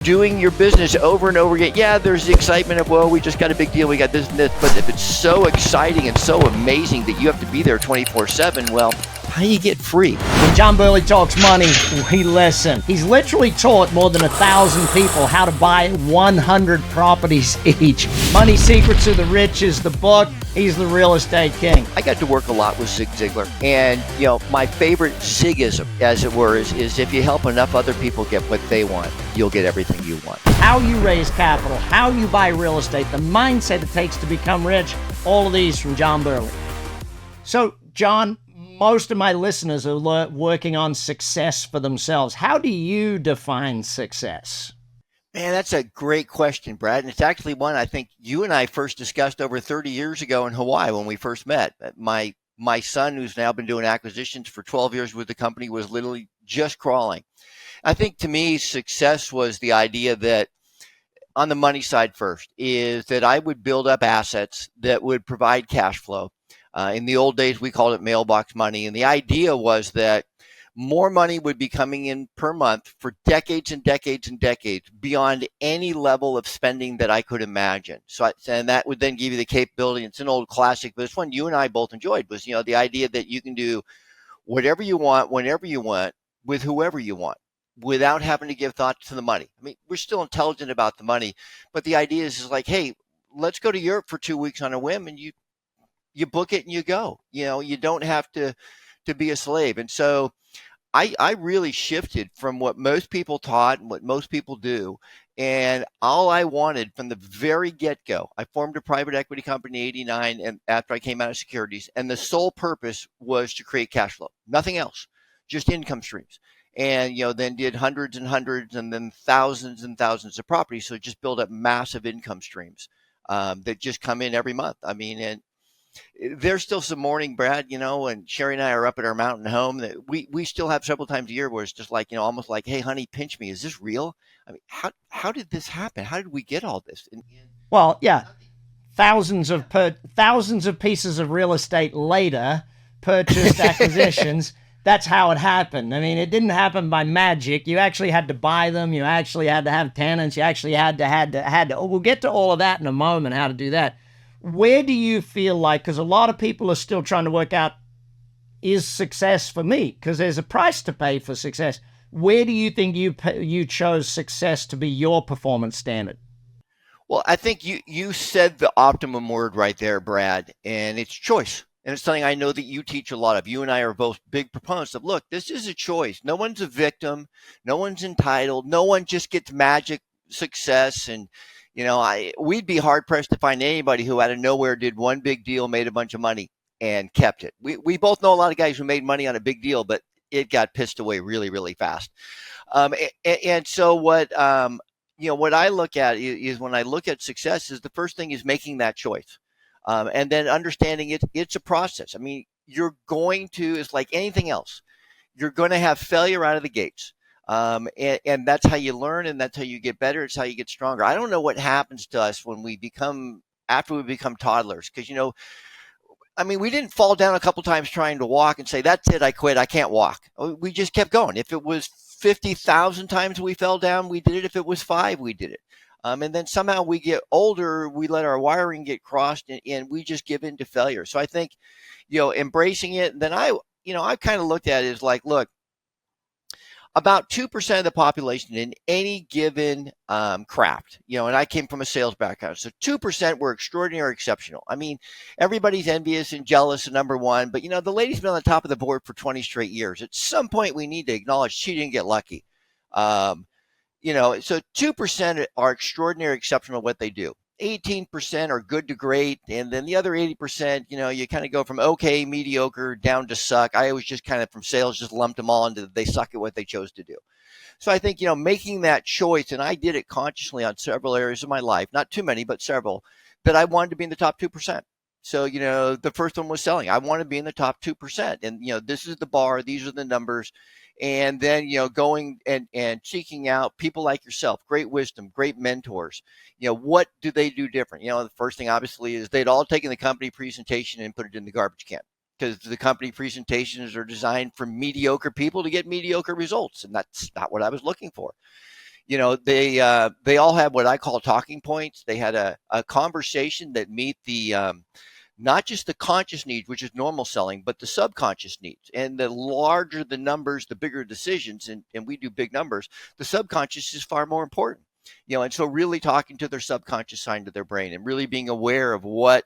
doing your business over and over again. Yeah, there's the excitement of, well, we just got a big deal, we got this and this. But if it's so exciting and so amazing that you have to be there 24/7, well, how do you get free? When John Burley talks money, we listen. He's literally taught more than 1,000 people how to buy 100 properties each. Money Secrets of the Rich is the book. He's the real estate king. I got to work a lot with Zig Ziglar. And, my favorite Zigism, as it were, is if you help enough other people get what they want, you'll get everything you want. How you raise capital, how you buy real estate, the mindset it takes to become rich, all of these from John Burley. So, John, most of my listeners are working on success for themselves. How do you define success? Man, that's a great question, Brad. And it's actually one I think you and I first discussed over 30 years ago in Hawaii when we first met. My son, who's now been doing acquisitions for 12 years with the company, was literally just crawling. I think to me, success was the idea that on the money side first is that I would build up assets that would provide cash flow. In the old days, we called it mailbox money. And the idea was that more money would be coming in per month for decades and decades and decades beyond any level of spending that I could imagine. And that would then give you the capability. It's an old classic, but it's one you and I both enjoyed was, the idea that you can do whatever you want, whenever you want, with whoever you want, without having to give thought to the money. I mean, we're still intelligent about the money, but the idea is like, hey, let's go to Europe for 2 weeks on a whim, and you book it and you go. You don't have to be a slave. And so I really shifted from what most people taught and what most people do. And all I wanted from the very get-go, I formed a private equity company in '89 and after I came out of securities. And the sole purpose was to create cash flow, nothing else, just income streams. And, then did hundreds and hundreds and then thousands and thousands of properties. So just build up massive income streams that just come in every month. I mean, and there's still some morning, Brad, and Sherry and I are up at our mountain home that we still have several times a year where it's just like, almost like, hey, honey, pinch me. Is this real? I mean, how did this happen? How did we get all this? Well, yeah, thousands of pieces of real estate later, purchased acquisitions. That's how it happened. I mean, it didn't happen by magic. You actually had to buy them. You actually had to have tenants. You actually had to. Oh, we'll get to all of that in a moment, how to do that. Where do you feel like, because a lot of people are still trying to work out, is success for me? Because there's a price to pay for success. Where do you think you chose success to be your performance standard? Well, I think you said the optimum word right there, Brad, and it's choice. And it's something I know that you teach a lot of. You and I are both big proponents of, look, this is a choice. No one's a victim. No one's entitled. No one just gets magic success. And, we'd be hard pressed to find anybody who out of nowhere did one big deal, made a bunch of money and kept it. We both know a lot of guys who made money on a big deal, but it got pissed away really, really fast. And so what I look at is when I look at success is the first thing is making that choice. And then understanding it's a process. I mean, it's like anything else. You're going to have failure out of the gates. And that's how you learn, and that's how you get better. It's how you get stronger. I don't know what happens to us after we become toddlers. Because, we didn't fall down a couple times trying to walk and say, that's it, I quit, I can't walk. We just kept going. If it was 50,000 times we fell down, we did it. If it was 5, we did it. And then somehow we get older, we let our wiring get crossed and we just give in to failure. So I think, embracing it, and then I kind of looked at it as like, look, about 2% of the population in any given craft, and I came from a sales background. So 2% were extraordinary or exceptional. I mean, everybody's envious and jealous of number one, but the lady's been on the top of the board for 20 straight years. At some point we need to acknowledge she didn't get lucky. So 2% are extraordinary, exceptional at what they do. 18% are good to great. And then the other 80%, you kind of go from okay, mediocre down to suck. I always just kind of from sales, just lumped them all into they suck at what they chose to do. So I think, making that choice, and I did it consciously on several areas of my life, not too many, but several, that I wanted to be in the top 2%. So, the first one was selling. I want to be in the top 2%. And, this is the bar. These are the numbers. And then, going and seeking out people like yourself, great wisdom, great mentors. What do they do different? The first thing obviously is they'd all taken the company presentation and put it in the garbage can, because the company presentations are designed for mediocre people to get mediocre results. And that's not what I was looking for. They all had what I call talking points. They had a conversation that meet the not just the conscious needs, which is normal selling, but the subconscious needs. And the larger the numbers, the bigger decisions, and we do big numbers, the subconscious is far more important. And so really talking to their subconscious side of their brain and really being aware of what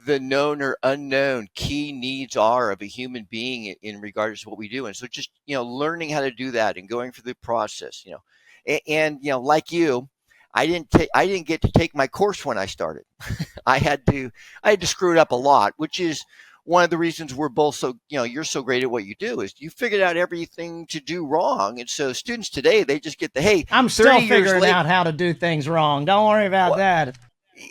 the known or unknown key needs are of a human being in regards to what we do. And so just, learning how to do that and going through the process, like you, I didn't get to take my course when I started. I had to screw it up a lot, which is one of the reasons we're both so, you're so great at what you do is you figured out everything to do wrong. And so students today, they just get hey, I'm still figuring out how to do things wrong. Don't worry about that.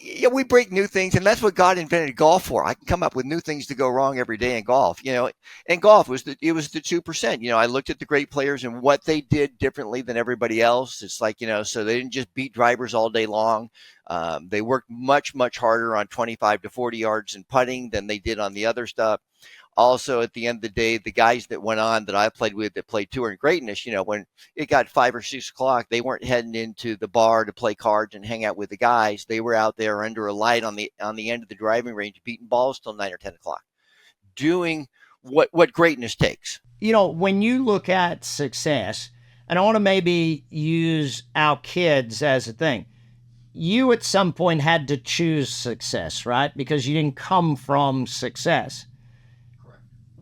Yeah, we break new things, and that's what God invented golf for. I can come up with new things to go wrong every day in golf. And golf was the 2%. I looked at the great players and what they did differently than everybody else. It's like, so they didn't just beat drivers all day long. They worked much, much harder on 25 to 40 yards and putting than they did on the other stuff. Also, at the end of the day, the guys that went on that I played with that played tour and greatness, when it got 5 or 6 o'clock, they weren't heading into the bar to play cards and hang out with the guys. They were out there under a light on the end of the driving range, beating balls till 9 or 10 o'clock, doing what greatness takes. When you look at success, and I want to maybe use our kids as a thing. You at some point had to choose success, right? Because you didn't come from success.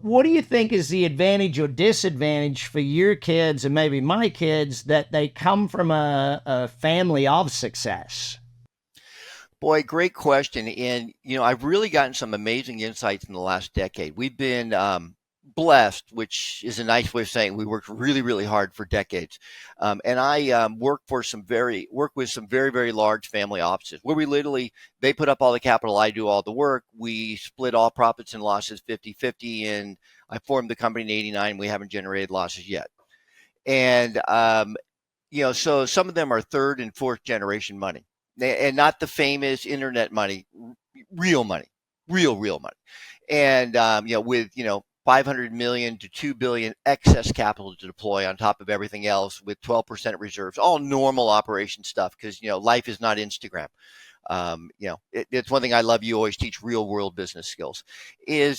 What do you think is the advantage or disadvantage for your kids and maybe my kids that they come from a family of success? Boy, great question. And, I've really gotten some amazing insights in the last decade. We've been blessed, which is a nice way of saying we worked really, really hard for decades. And I work with some very, very large family offices where they put up all the capital, I do all the work. We split all profits and losses 50-50, and I formed the company in 89. We haven't generated losses yet. And, so some of them are third and fourth generation money, and not the famous internet money, real money, real money. And, with, 500 million to 2 billion excess capital to deploy on top of everything else with 12% reserves, all normal operation stuff. Cause life is not Instagram. It's one thing I love. You always teach real world business skills is,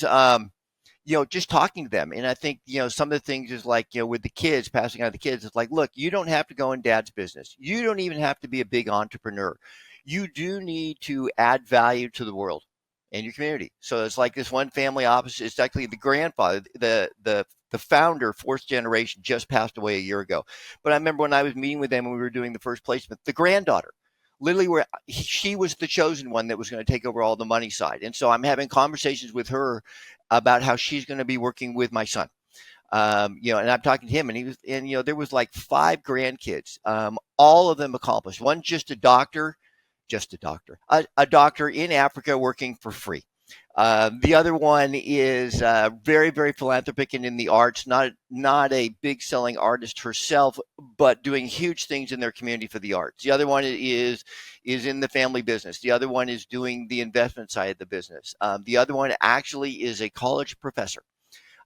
just talking to them. And I think, some of the things is like, with the kids, passing on to the kids, it's like, look, you don't have to go in dad's business. You don't even have to be a big entrepreneur. You do need to add value to the world and your community. So it's like this one family office. It's actually the grandfather, the founder, fourth generation, just passed away a year ago. But I remember when I was meeting with them and we were doing the first placement, the granddaughter, literally she was the chosen one that was going to take over all the money side. And so I'm having conversations with her about how she's going to be working with my son. And I'm talking to him, and there was like 5 grandkids, all of them accomplished. One just a doctor in Africa working for free. The other one is very, very philanthropic and in the arts, not a big selling artist herself, but doing huge things in their community for the arts. The other one is in the family business. The other one is doing the investment side of the business. The other one actually is a college professor.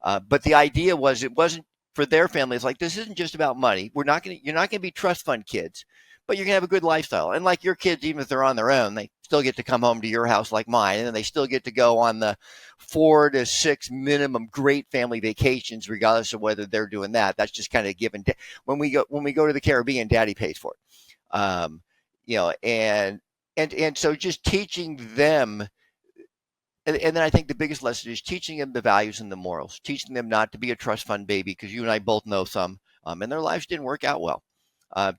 But the idea was it wasn't for their family. It's like, this isn't just about money. You're not going to be trust fund kids, but you're going to have a good lifestyle. And like your kids, even if they're on their own, they still get to come home to your house like mine. And then they still get to go on the 4 to 6 minimum great family vacations, regardless of whether they're doing that. That's just kind of given. When we go to the Caribbean, daddy pays for it. And so just teaching them. And then I think the biggest lesson is teaching them the values and the morals, teaching them not to be a trust fund baby, because you and I both know some, and their lives didn't work out well.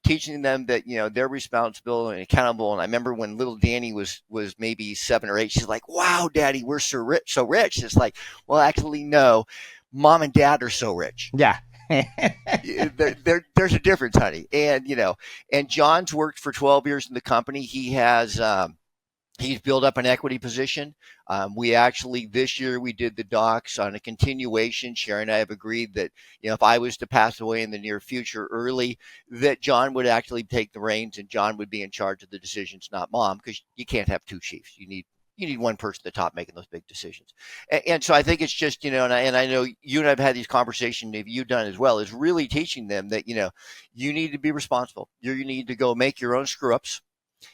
Teaching them that, they're responsible and accountable. And I remember when little Danny was maybe 7 or 8, she's like, "Wow, Daddy, we're so rich." It's like, well, actually, no, Mom and Dad are so rich. Yeah. There's a difference, honey. And, and John's worked for 12 years in the company. He's built up an equity position. We actually, this year, we did the docs on a continuation. Sharon and I have agreed that, if I was to pass away in the near future early, that John would actually take the reins and John would be in charge of the decisions, not Mom, because you can't have 2 chiefs. You need You need one person at the top making those big decisions. And so I think it's just, and I know you and I've had these conversations, maybe you've done as well, is really teaching them that, you need to be responsible. You need to go make your own screw ups.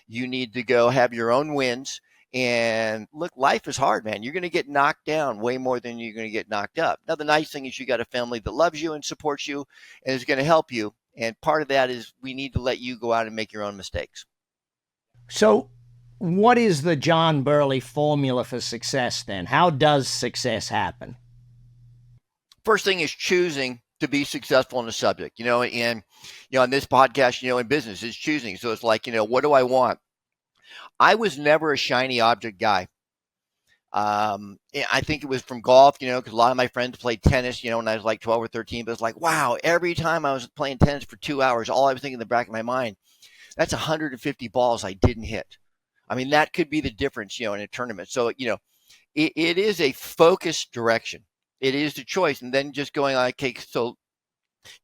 You need to go have your own wins. And look, life is hard, man. You're going to get knocked down way more than you're going to get knocked up. Now, the nice thing is you got a family that loves you and supports you and is going to help you. And part of that is we need to let you go out and make your own mistakes. So what is the John Burley formula for success then? How does success happen? First thing is choosing to be successful in the subject, and, on this podcast, in business is choosing. So it's like, what do I want? I was never a shiny object guy. I think it was from golf, because a lot of my friends played tennis, when I was like 12 or 13, but it's like, wow, every time I was playing tennis for 2 hours, all I was thinking in the back of my mind, that's 150 balls I didn't hit. I mean, that could be the difference, in a tournament. So, it is a focused direction. It is the choice. And then just going, okay, so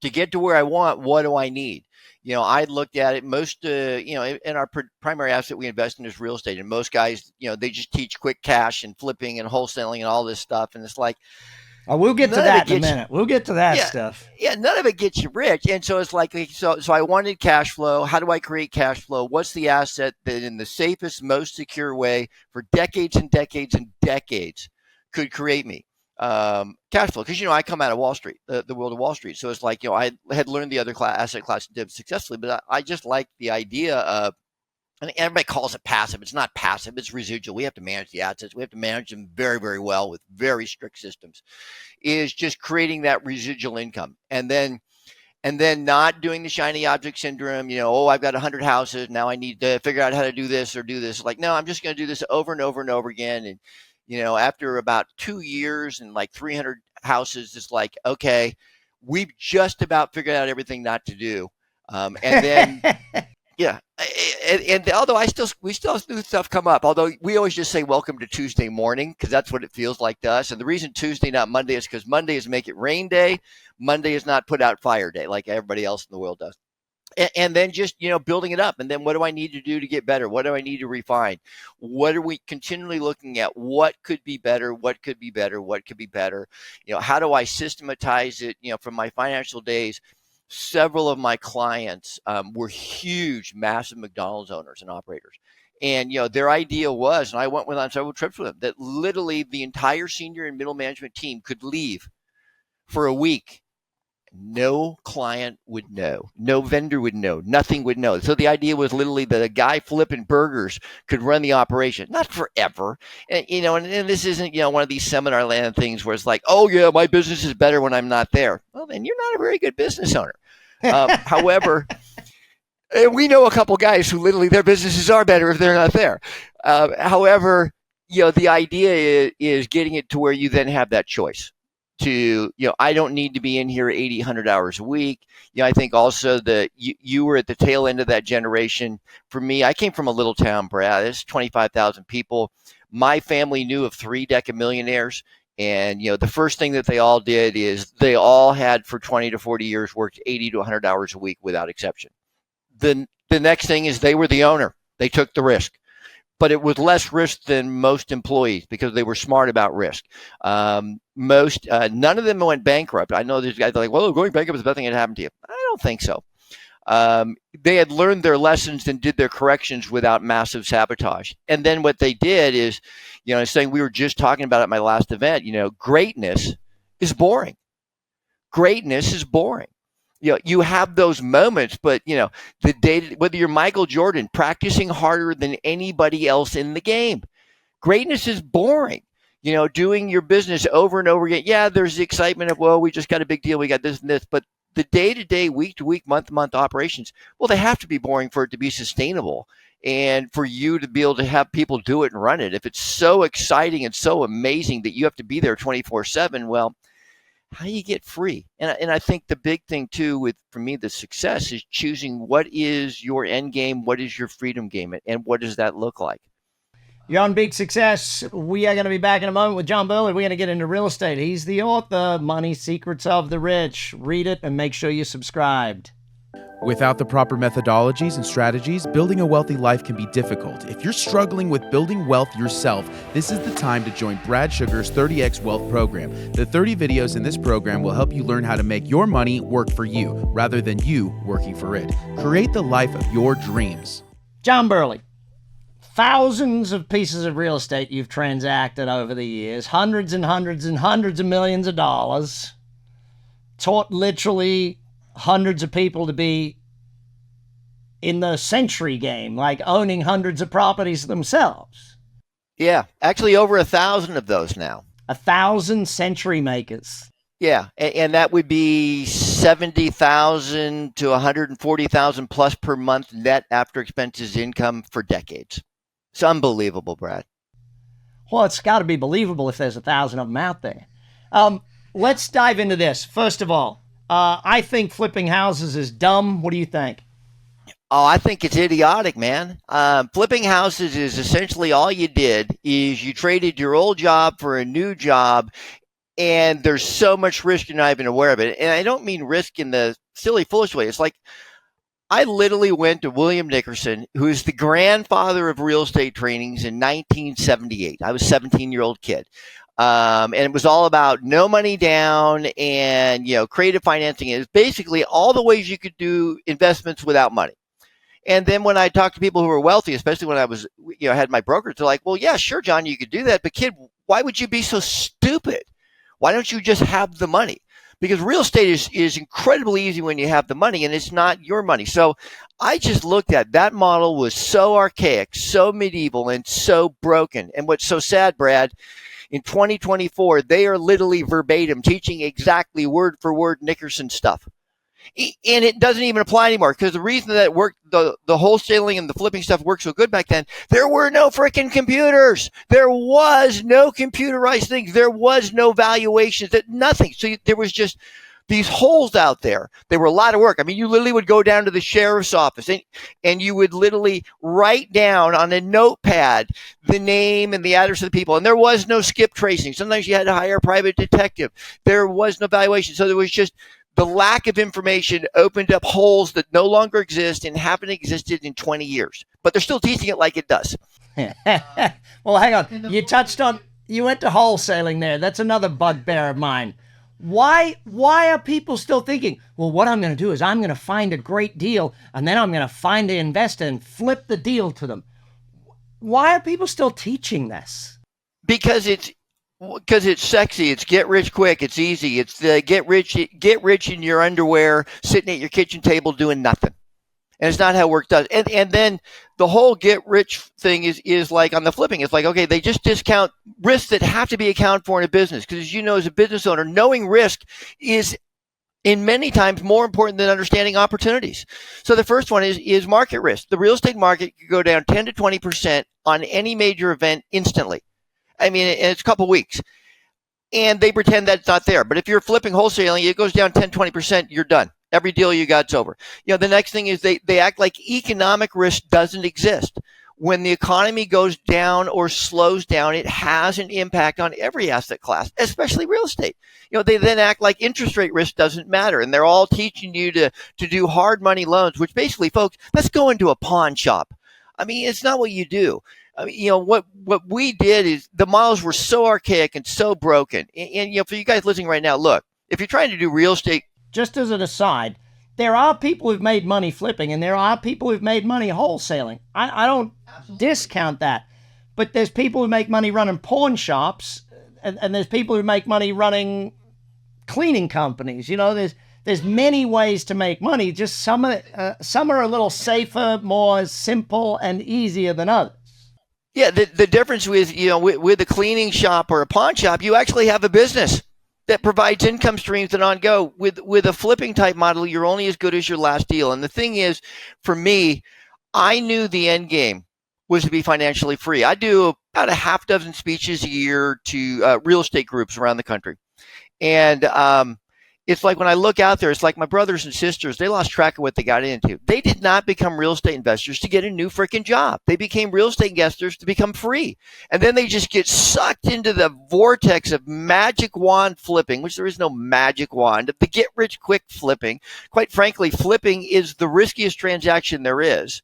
to get to where I want, what do I need? I looked at it most, in our primary asset we invest in is real estate. And most guys, they just teach quick cash and flipping and wholesaling and all this stuff. And it's like, oh, we'll get to that in a minute. We'll get to that stuff. Yeah, none of it gets you rich. And so it's like, so I wanted cash flow. How do I create cash flow? What's the asset that in the safest, most secure way for decades and decades and decades could create me cash flow? Because, I come out of Wall Street, the world of Wall Street. So it's like, I had learned the other asset class and did successfully, but I just like the idea of, and everybody calls it passive. It's not passive. It's residual. We have to manage the assets. We have to manage them very, very well with very strict systems. Is just creating that residual income, and then not doing the shiny object syndrome. I've got 100 houses. Now I need to figure out how to do this or do this. Like, no, I'm just going to do this over and over and over again. And, after about 2 years and like 300 houses, it's like, okay, we've just about figured out everything not to do. And then, yeah. And although we still have new stuff come up, although we always just say welcome to Tuesday morning because that's what it feels like to us. And the reason Tuesday, not Monday, is because Monday is make it rain day. Monday is not put out fire day like everybody else in the world does. And then just, building it up. And then what do I need to do to get better? What do I need to refine? What are we continually looking at? What could be better? What could be better? What could be better? How do I systematize it? From my financial days, several of my clients were huge, massive McDonald's owners and operators. And, their idea was, and I went on several trips with them, that literally the entire senior and middle management team could leave for a week. No client would know. No vendor would know. Nothing would know. So the idea was literally that a guy flipping burgers could run the operation, not forever. And, and this isn't, one of these seminar land things where it's like, oh yeah, my business is better when I'm not there. Well, then you're not a very good business owner. However, and we know a couple guys who literally their businesses are better if they're not there. However, the idea is getting it to where you then have that choice. To, I don't need to be in here 80, 100 hours a week. I think also that you were at the tail end of that generation. For me, I came from a little town, Brad. It's 25,000 people. My family knew of 3 decamillionaires. And, the first thing that they all did is they all had for 20 to 40 years worked 80 to 100 hours a week without exception. The next thing is they were the owner. They took the risk. But it was less risk than most employees because they were smart about risk. None of them went bankrupt. I know there's guys that are like, well, going bankrupt is the best thing that happened to you. I don't think so. They had learned their lessons and did their corrections without massive sabotage. And then what they did is, saying we were just talking about at my last event, greatness is boring. Greatness is boring. You have those moments, but the day, whether you're Michael Jordan practicing harder than anybody else in the game, greatness is boring. Doing your business over and over again. Yeah, there's the excitement of, well, we just got a big deal, we got this and this, but the day-to-day, week-to-week, month-to-month operations, well, they have to be boring for it to be sustainable and for you to be able to have people do it and run it. If it's so exciting and so amazing that you have to be there 24/7, well, how do you get free? And I think the big thing too, for me, the success is choosing what is your end game, what is your freedom game, and what does that look like? You're on Big Success. We are going to be back in a moment with John Burley. We're going to get into real estate. He's the author, Money Secrets of the Rich. Read it and make sure you're subscribed. Without the proper methodologies and strategies, building a wealthy life can be difficult. If you're struggling with building wealth yourself, this is the time to join Brad Sugar's 30X Wealth Program. The 30 videos in this program will help you learn how to make your money work for you, rather than you working for it. Create the life of your dreams. John Burley, thousands of pieces of real estate you've transacted over the years, hundreds and hundreds and hundreds of millions of dollars, taught literally hundreds of people to be in the century game, like owning hundreds of properties themselves. Yeah, actually over 1,000 of those now. 1,000 century makers. Yeah, and that would be 70,000 to 140,000 plus per month net after expenses income for decades. It's unbelievable, Brad. Well, it's got to be believable if there's 1,000 of them out there. Let's dive into this. First of all, I think flipping houses is dumb. What do you think? Oh, I think it's idiotic, man. Flipping houses is essentially all you did is you traded your old job for a new job, and there's so much risk you're not even aware of it. And I don't mean risk in the silly, foolish way. It's like I literally went to William Nickerson, who is the grandfather of real estate trainings, in 1978. I was a 17-year-old kid. And it was all about no money down and, creative financing. It was basically all the ways you could do investments without money. And then when I talked to people who were wealthy, especially when I was, had my brokers, they're like, well, yeah, sure, John, you could do that. But kid, why would you be so stupid? Why don't you just have the money? Because real estate is incredibly easy when you have the money, and it's not your money. So I just looked at that model was so archaic, so medieval, and so broken. And what's so sad, Brad, in 2024, they are literally verbatim teaching exactly word for word Nickerson stuff. And it doesn't even apply anymore, because the reason that it worked, the wholesaling and the flipping stuff worked so good back then, there were no freaking computers. There was no computerized things. There was no valuations, nothing. So there was just these holes out there. They were a lot of work. I mean, you literally would go down to the sheriff's office and you would literally write down on a notepad the name and the address of the people. And there was no skip tracing. Sometimes you had to hire a private detective. There was no valuation. So there was just the lack of information opened up holes that no longer exist and haven't existed in 20 years. But they're still teaching it like it does. Well, hang on. You went to wholesaling there. That's another bugbear of mine. Why are people still thinking, well, what I'm going to do is I'm going to find a great deal and then I'm going to find an investor and flip the deal to them? Why are people still teaching this? Because it's sexy. It's get rich quick. It's easy. It's the get rich in your underwear, sitting at your kitchen table doing nothing. And it's not how work does. And then the whole get rich thing is like on the flipping. It's like, okay, they just discount risks that have to be accounted for in a business. Because as you know, as a business owner, knowing risk is in many times more important than understanding opportunities. So the first one is market risk. The real estate market could go down 10 to 20% on any major event instantly. I mean, it's a couple weeks. And they pretend that's not there. But if you're flipping wholesaling, it goes down 10, 20%, you're done. Every deal you got's over. The next thing is they act like economic risk doesn't exist. When the economy goes down or slows down, it has an impact on every asset class, especially real estate. They then act like interest rate risk doesn't matter. And they're all teaching you to do hard money loans, which basically, folks, let's go into a pawn shop. I mean, it's not what you do. I mean, what we did is the models were so archaic and so broken. And for you guys listening right now, look, if you're trying to do real estate. Just as an aside, there are people who've made money flipping and there are people who've made money wholesaling. I don't discount that. But there's people who make money running pawn shops and there's people who make money running cleaning companies. There's many ways to make money. Just some are a little safer, more simple and easier than others. Yeah, the difference with with a cleaning shop or a pawn shop, you actually have a business that provides income streams that on go. With a flipping type model, you're only as good as your last deal. And the thing is, for me, I knew the end game was to be financially free. I do about a half dozen speeches a year to real estate groups around the country, and it's like when I look out there, it's like my brothers and sisters, they lost track of what they got into. They did not become real estate investors to get a new freaking job. They became real estate investors to become free. And then they just get sucked into the vortex of magic wand flipping, which there is no magic wand, of the get rich quick flipping. Quite frankly, flipping is the riskiest transaction there is.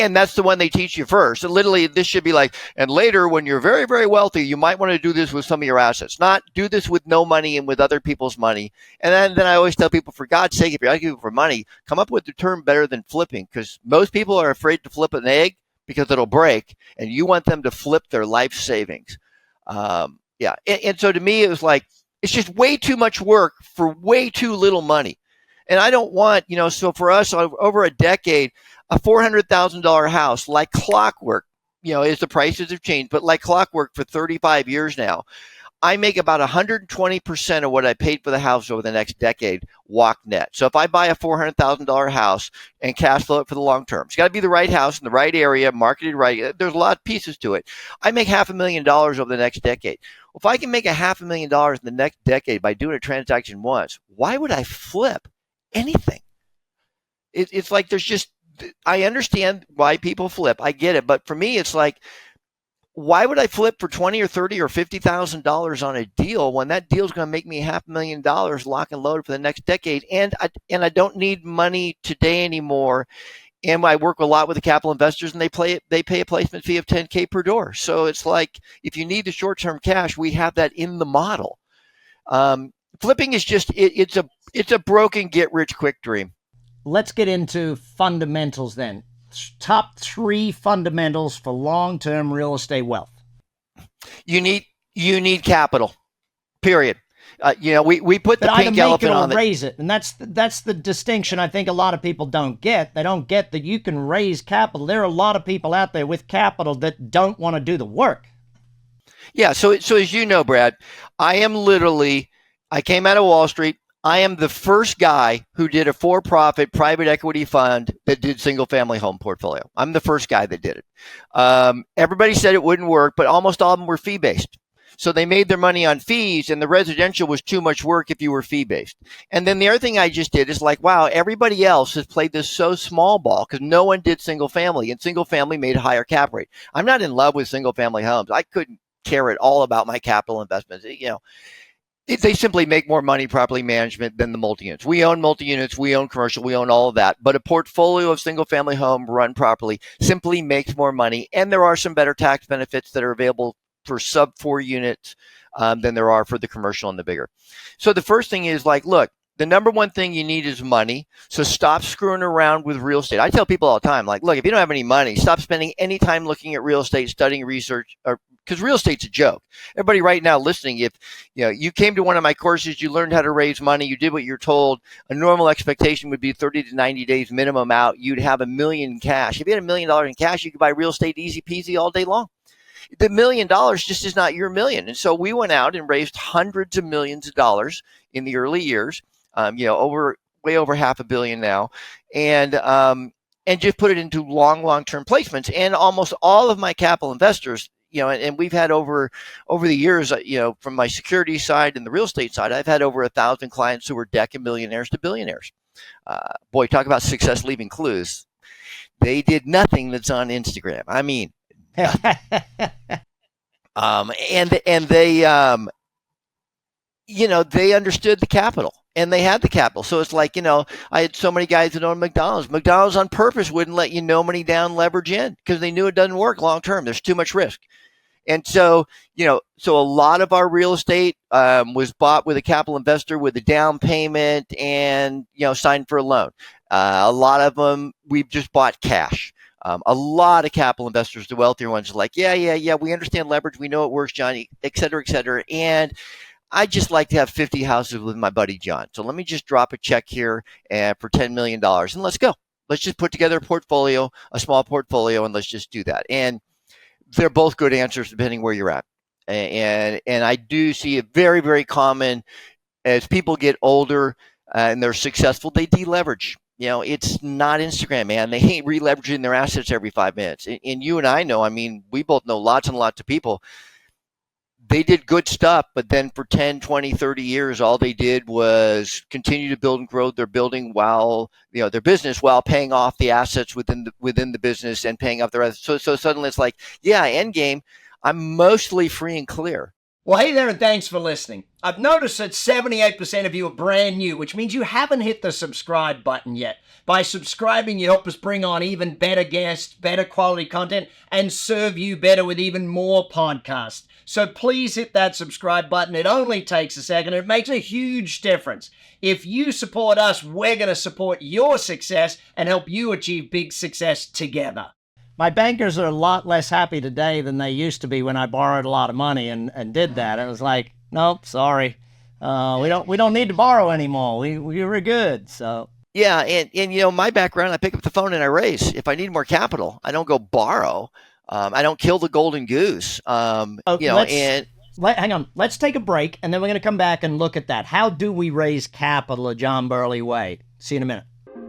And that's the one they teach you first. And literally, this should be like, and later, when you're very, very wealthy, you might want to do this with some of your assets. Not do this with no money and with other people's money. And then I always tell people, for God's sake, if you're asking people for money, come up with the term better than flipping, because most people are afraid to flip an egg because it'll break, and you want them to flip their life savings. Yeah. And so to me, it was like, it's just way too much work for way too little money. And I don't want, so for us, over a decade, a $400,000 house, like clockwork, as the prices have changed, but like clockwork for 35 years now, I make about 120% of what I paid for the house over the next decade walk net. So if I buy a $400,000 house and cash flow it for the long term, it's got to be the right house in the right area, marketed right. There's a lot of pieces to it. I make $500,000 over the next decade. Well, if I can make $500,000 in the next decade by doing a transaction once, why would I flip anything? It's like there's just, I understand why people flip. I get it. But for me, it's like, why would I flip for $20 or $30 or $50,000 on a deal when that deal is going to make me $500,000 lock and load for the next decade? And I don't need money today anymore. And I work a lot with the capital investors, and they pay a placement fee of $10K per door. So it's like, if you need the short-term cash, we have that in the model. Flipping is just, it's a broken get rich quick dream. Let's get into fundamentals then. Top 3 fundamentals for long-term real estate wealth. You need capital, period. We put the pink elephant on it or raise it. And that's the distinction I think a lot of people don't get. They don't get that you can raise capital. There are a lot of people out there with capital that don't want to do the work. Yeah. So as you know, Brad, I came out of Wall Street. I am the first guy who did a for-profit private equity fund that did single-family home portfolio. I'm the first guy that did it. Everybody said it wouldn't work, but almost all of them were fee-based. So they made their money on fees, and the residential was too much work if you were fee-based. And then the other thing I just did is like, wow, everybody else has played this so small ball because no one did single-family, and single-family made a higher cap rate. I'm not in love with single-family homes. I couldn't care at all about my capital investments. They simply make more money properly management than the multi-units. We own multi-units, we own commercial, we own all of that. But a portfolio of single-family home run properly simply makes more money. And there are some better tax benefits that are available for sub-4 units than there are for the commercial and the bigger. So the first thing is like, look, the number one thing you need is money. So stop screwing around with real estate. I tell people all the time, like, look, if you don't have any money, stop spending any time looking at real estate, studying research, because real estate's a joke. Everybody right now listening, if you came to one of my courses, you learned how to raise money, you did what you're told, a normal expectation would be 30 to 90 days minimum out. You'd have $1 million in cash. If you had $1 million in cash, you could buy real estate easy peasy all day long. The $1 million just is not your million. And so we went out and raised hundreds of millions of dollars in the early years, way over $500 million now. And just put it into long-term placements. And almost all of my capital investors, and we've had over the years, from my security side and the real estate side, I've had over 1,000 clients who were decking millionaires to billionaires. Boy, talk about success leaving clues. They did nothing that's on Instagram. I mean, and they, they understood the capital. And they had the capital. So it's like, I had so many guys that own McDonald's. McDonald's on purpose wouldn't let you no money down, leverage in, because they knew it doesn't work long term. There's too much risk. And so, so a lot of our real estate was bought with a capital investor with a down payment and, signed for a loan. A lot of them, we've just bought cash. A lot of capital investors, the wealthier ones, are like, yeah, we understand leverage. We know it works, Johnny, et cetera, et cetera. And I just like to have 50 houses with my buddy John. So let me just drop a check here for $10 million and let's go. Let's just put together a portfolio, a small portfolio, and let's just do that. And they're both good answers depending where you're at. And I do see it very, very common as people get older and they're successful, they deleverage. It's not Instagram, man. They ain't re-leveraging their assets every 5 minutes. And you and I know, we both know lots and lots of people. they did good stuff, but then for 10, 20, 30 years, all they did was continue to build and grow their building while, their business, while paying off the assets within the business and paying off the rest. So suddenly it's like, yeah, end game, I'm mostly free and clear. Well, hey there, and thanks for listening. I've noticed that 78% of you are brand new, which means you haven't hit the subscribe button yet. By subscribing, you help us bring on even better guests, better quality content, and serve you better with even more podcasts. So please hit that subscribe button. It only takes a second. It makes a huge difference. If you support us, we're going to support your success and help you achieve big success together. My bankers are a lot less happy today than they used to be when I borrowed a lot of money and did that. It was like, nope, sorry. We don't need to borrow anymore. We were good. So yeah, and my background, I pick up the phone and I raise. If I need more capital, I don't go borrow. I don't kill the golden goose. hang on. Let's take a break, and then we're going to come back and look at that. How do we raise capital a John Burley way? See you in a minute.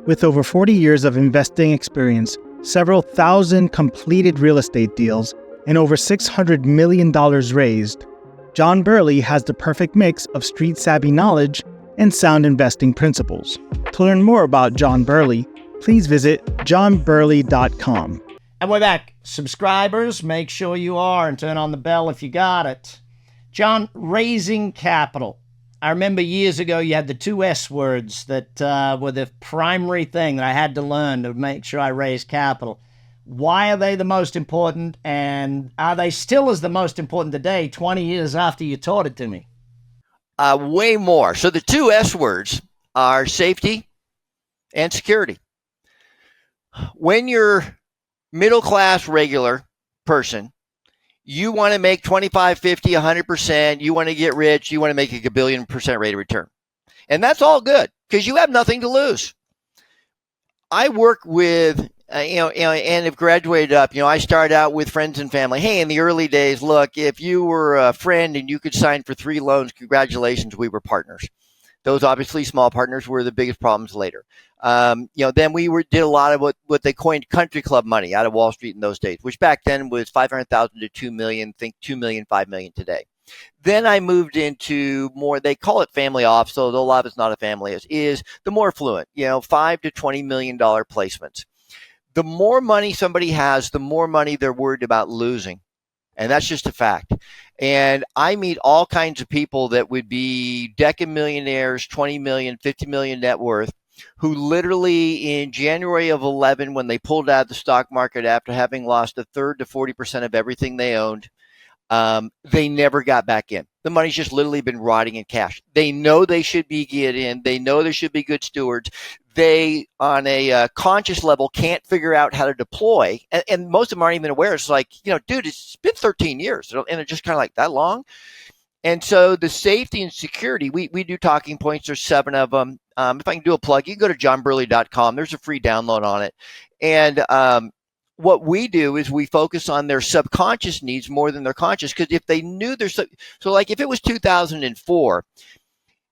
With over 40 years of investing experience, several thousand completed real estate deals, and over $600 million raised, John Burley has the perfect mix of street-savvy knowledge and sound investing principles. To learn more about John Burley, please visit johnburley.com. And we're back. Subscribers, make sure you are, and turn on the bell if you got it. John, raising capital. I remember years ago you had the two S words that were the primary thing that I had to learn to make sure I raised capital. Why are they the most important, and are they still as the most important today, 20 years after you taught it to me? Way more. So the two S words are safety and security. When you're middle-class regular person, you want to make 25, 50, 100%. You want to get rich. You want to make a billion% rate of return. And that's all good because you have nothing to lose. I work with, and have graduated up. I started out with friends and family. Hey, in the early days, look, if you were a friend and you could sign for 3 loans, congratulations, we were partners. Those obviously small partners were the biggest problems later. Then we did a lot of what they coined country club money out of Wall Street in those days, which back then was 500,000 to 2 million, think 2 million, 5 million today. Then I moved into more, they call it family office, so a lot of it's not a family, is the more affluent, $5 to $20 million placements. The more money somebody has, the more money they're worried about losing. And that's just a fact. And I meet all kinds of people that would be decamillionaires, 20 million, 50 million net worth, who literally in January of 11, when they pulled out of the stock market after having lost a third to 40% of everything they owned, they never got back in. The money's just literally been rotting in cash. They know they should be get in. They know they should be good stewards. They, on a conscious level, can't figure out how to deploy. And most of them aren't even aware. It's like, dude, it's been 13 years. And it's just kind of like that long. And so the safety and security, we do talking points. There's 7 of them. If I can do a plug, you can go to johnburley.com. There's a free download on it. And what we do is we focus on their subconscious needs more than their conscious. Because if they knew so like if it was 2004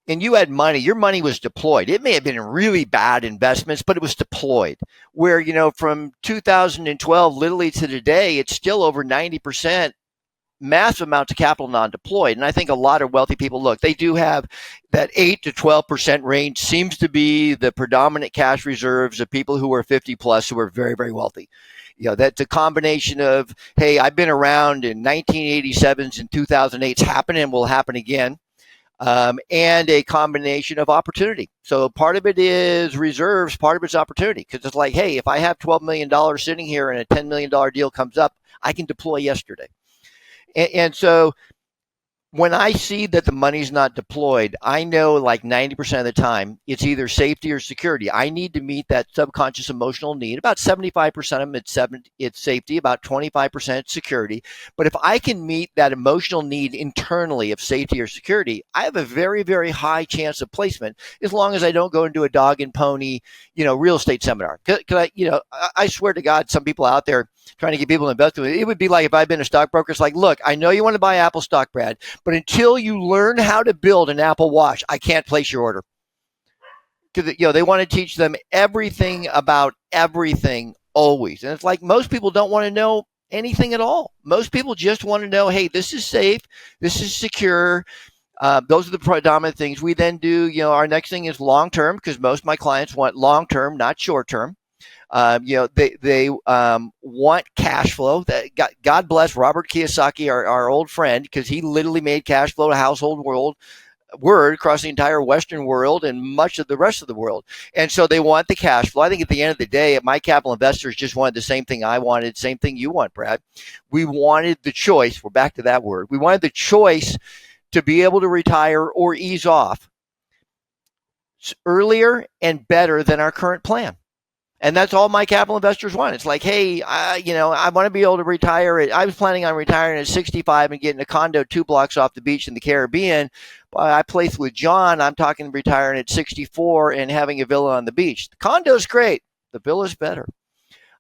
and you had money, your money was deployed. It may have been really bad investments, but it was deployed. Where, from 2012 literally to today, it's still over 90%. Massive amounts of capital non-deployed. And I think a lot of wealthy people, look, they do have that 8 to 12% range seems to be the predominant cash reserves of people who are 50 plus who are very, very wealthy. That's a combination of, hey, I've been around in 1987s and 2008's happened and will happen again. And a combination of opportunity. So part of it is reserves, part of it's opportunity. Because it's like, hey, if I have $12 million sitting here and a $10 million deal comes up, I can deploy yesterday. And so when I see that the money's not deployed, I know like 90% of the time it's either safety or security. I need to meet that subconscious emotional need. About 75% of them, it's safety, about 25% security. But if I can meet that emotional need internally of safety or security, I have a very, very high chance of placement as long as I don't go into a dog and pony, real estate seminar. Because I swear to God, some people out there trying to get people to invest in it. It would be like if I'd been a stockbroker. It's like, look, I know you want to buy Apple stock, Brad, but until you learn how to build an Apple Watch, I can't place your order. Because they want to teach them everything about everything always. And it's like most people don't want to know anything at all. Most people just want to know, hey, this is safe, this is secure. Those are the predominant things. We then do, our next thing is long term, because most of my clients want long term, not short term. They want cash flow. God bless Robert Kiyosaki, our old friend, because he literally made cash flow a household word across the entire Western world and much of the rest of the world. And so they want the cash flow. I think at the end of the day, my capital investors just wanted the same thing I wanted, same thing you want, Brad. We wanted the choice. We're back to that word. We wanted the choice to be able to retire or ease off earlier and better than our current plan. And that's all my capital investors want. It's like, hey, I want to be able to retire. I was planning on retiring at 65 and getting a condo 2 blocks off the beach in the Caribbean. But I placed with John. I'm talking retiring at 64 and having a villa on the beach. The condo's great. The villa's better.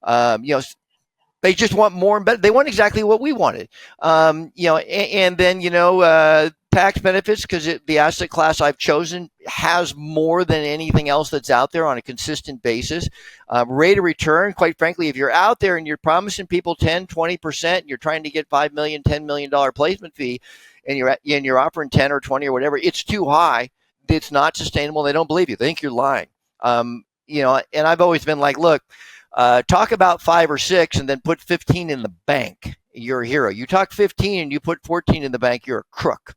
They just want more and better. They want exactly what we wanted. And then, tax benefits, because the asset class I've chosen has more than anything else that's out there on a consistent basis. Rate of return, quite frankly, if you're out there and you're promising people 10, 20%, and you're trying to get $5 million, $10 million placement fee, and you're offering 10 or 20 or whatever, it's too high. It's not sustainable. They don't believe you. They think you're lying. And I've always been like, look, talk about 5 or 6 and then put 15 in the bank. You're a hero. You talk 15 and you put 14 in the bank, you're a crook.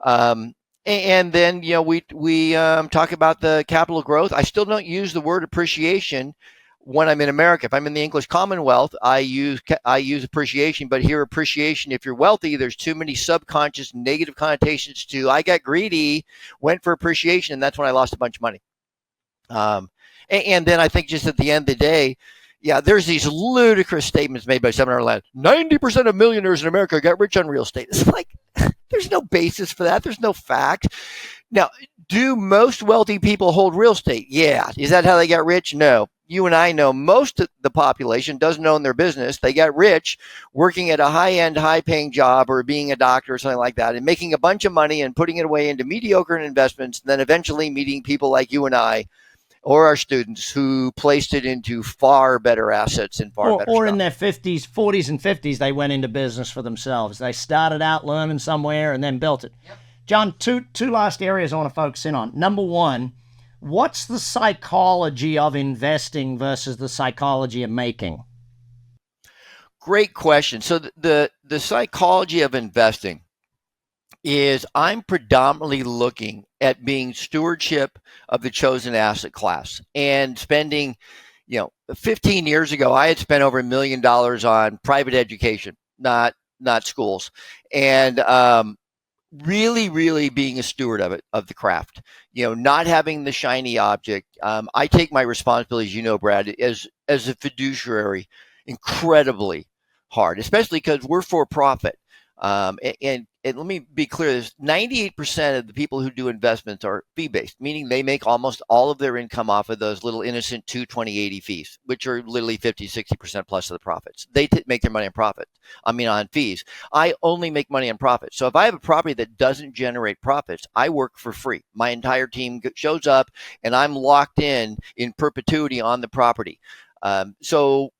And then, we talk about the capital growth. I still don't use the word appreciation when I'm in America. If I'm in the English Commonwealth, I use appreciation, but here appreciation, if you're wealthy, there's too many subconscious negative connotations to, I got greedy, went for appreciation, and that's when I lost a bunch of money. And then I think just at the end of the day, there's these ludicrous statements made by Seminar Land. 90% of millionaires in America got rich on real estate. It's like, there's no basis for that. There's no fact. Now, do most wealthy people hold real estate? Yeah. Is that how they got rich? No. You and I know most of the population doesn't own their business. They got rich working at a high-end, high-paying job or being a doctor or something like that and making a bunch of money and putting it away into mediocre investments, and then eventually meeting people like you and I or our students who placed it into far better assets and far better Or stuff. in their 50s, 40s, and 50s, they went into business for themselves. They started out learning somewhere and then built it. Yep. John, two last areas I want to focus in on. Number one, what's the psychology of investing versus the psychology of making? Great question. So the psychology of investing is I'm predominantly looking at being stewardship of the chosen asset class and spending, 15 years ago, I had spent over $1 million on private education, not schools, and really, really being a steward of it, of the craft, not having the shiny object. I take my responsibilities, Brad, as a fiduciary, incredibly hard, especially because we're for profit. And let me be clear, 98% of the people who do investments are fee-based, meaning they make almost all of their income off of those little innocent 2, 20, 80 fees, which are literally 50, 60% plus of the profits. They make their money on fees. I only make money on profits. So if I have a property that doesn't generate profits, I work for free. My entire team shows up and I'm locked in perpetuity on the property. So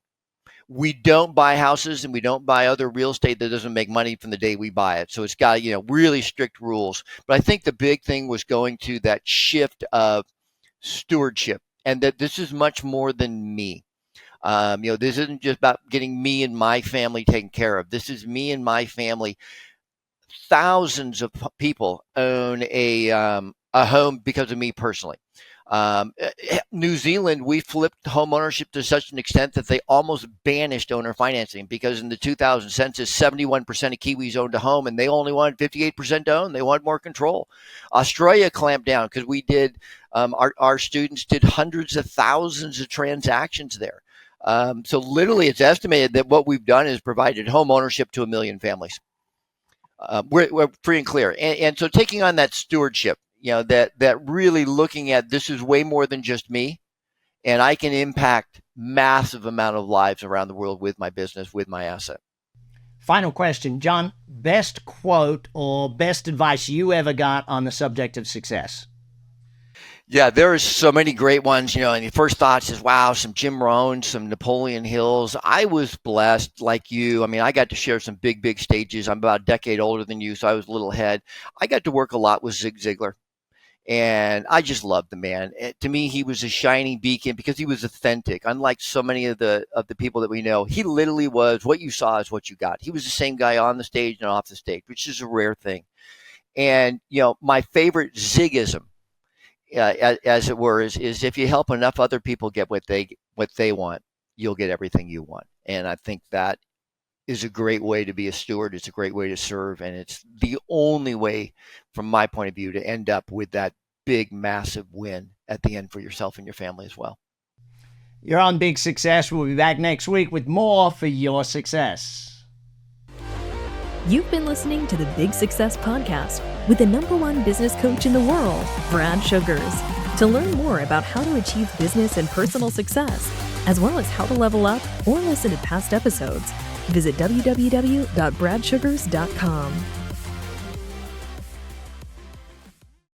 we don't buy houses and we don't buy other real estate that doesn't make money from the day we buy it. So it's got, really strict rules. But I think the big thing was going to that shift of stewardship, and that this is much more than me. This isn't just about getting me and my family taken care of. This is me and my family. Thousands of people own a home because of me personally. New Zealand, we flipped home ownership to such an extent that they almost banished owner financing, because in the 2000 census, 71% of Kiwis owned a home and they only wanted 58% to own. They wanted more control. Australia clamped down because we did, our students did hundreds of thousands of transactions there. So literally it's estimated that what we've done is provided home ownership to 1 million families. We're free and clear. And so taking on that stewardship, that really looking at this is way more than just me, and I can impact massive amount of lives around the world with my business, with my asset. Final question, John, best quote or best advice you ever got on the subject of success? Yeah, there's so many great ones, and the first thoughts is, wow, some Jim Rohn, some Napoleon Hills. I was blessed like you. I mean, I got to share some big stages. I'm about a decade older than you, so I was a little ahead. I got to work a lot with Zig Ziglar, and I just loved the man. To me, he was a shining beacon because he was authentic. Unlike so many of the people that we know, he literally was what you saw is what you got. He was the same guy on the stage and off the stage, which is a rare thing. And, my favorite Zigism, as it were, is if you help enough other people get what they want, you'll get everything you want. And I think that is a great way to be a steward. It's a great way to serve, and it's the only way, from my point of view, to end up with that big, massive win at the end for yourself and your family as well. You're on Big Success. We'll be back next week with more for your success. You've been listening to the Big Success Podcast with the #1 business coach in the world, Brad Sugars. To learn more about how to achieve business and personal success, as well as how to level up or listen to past episodes, visit www.bradsugars.com.